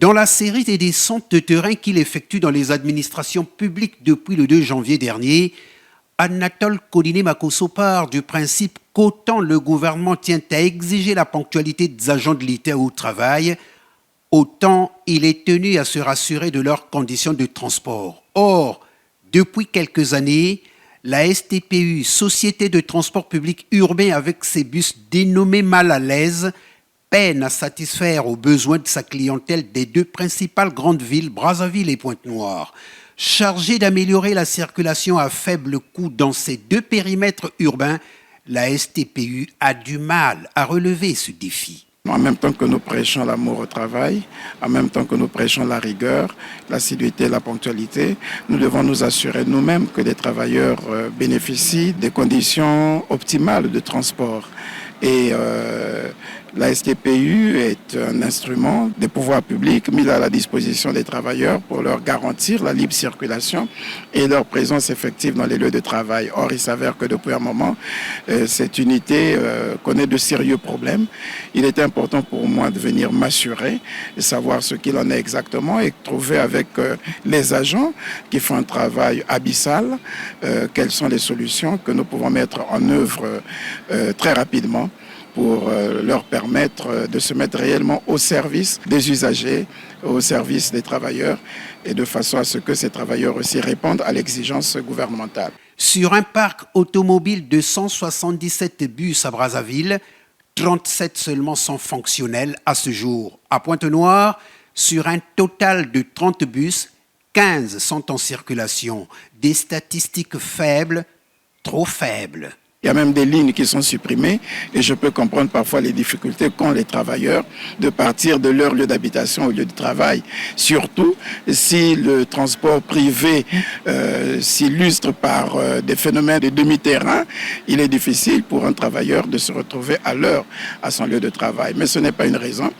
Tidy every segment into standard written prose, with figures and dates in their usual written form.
Dans la série des descentes de terrain qu'il effectue dans les administrations publiques depuis le 2 janvier dernier, Anatole Kodiné-Makosso part du principe qu'autant le gouvernement tient à exiger la ponctualité des agents de l'État au travail, autant il est tenu à se rassurer de leurs conditions de transport. Or, depuis quelques années, la STPU, Société de transport public urbain avec ses bus dénommés mal à l'aise, peine à satisfaire aux besoins de sa clientèle des deux principales grandes villes, Brazzaville et Pointe-Noire. Chargée d'améliorer la circulation à faible coût dans ces deux périmètres urbains, la STPU a du mal à relever ce défi. En même temps que nous prêchons l'amour au travail, en même temps que nous prêchons la rigueur, l'assiduité, la ponctualité, nous devons nous assurer nous-mêmes que les travailleurs bénéficient des conditions optimales de transport. Et la STPU est un instrument des pouvoirs publics mis à la disposition des travailleurs pour leur garantir la libre circulation et leur présence effective dans les lieux de travail. Or, il s'avère que depuis un moment, cette unité connaît de sérieux problèmes. Il est important pour moi de venir m'assurer, de savoir ce qu'il en est exactement et trouver avec les agents qui font un travail abyssal, quelles sont les solutions que nous pouvons mettre en œuvre très rapidement pour leur permettre de se mettre réellement au service des usagers, au service des travailleurs, et de façon à ce que ces travailleurs aussi répondent à l'exigence gouvernementale. Sur un parc automobile de 177 bus à Brazzaville, 37 seulement sont fonctionnels à ce jour. À Pointe-Noire, sur un total de 30 bus, 15 sont en circulation. Des statistiques faibles, trop faibles. Il y a même des lignes qui sont supprimées et je peux comprendre parfois les difficultés qu'ont les travailleurs de partir de leur lieu d'habitation au lieu de travail. Surtout si le transport privé s'illustre par des phénomènes de demi-terrain, il est difficile pour un travailleur de se retrouver à l'heure à son lieu de travail. Mais ce n'est pas une raison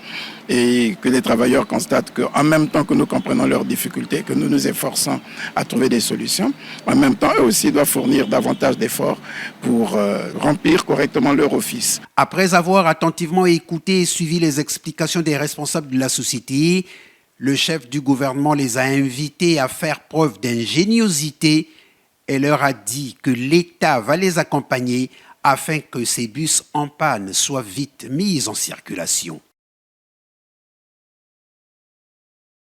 et que les travailleurs constatent qu'en même temps que nous comprenons leurs difficultés, que nous nous efforçons à trouver des solutions, en même temps, eux aussi doivent fournir davantage d'efforts pour remplir correctement leur office. Après avoir attentivement écouté et suivi les explications des responsables de la société, le chef du gouvernement les a invités à faire preuve d'ingéniosité et leur a dit que l'État va les accompagner afin que ces bus en panne soient vite mis en circulation.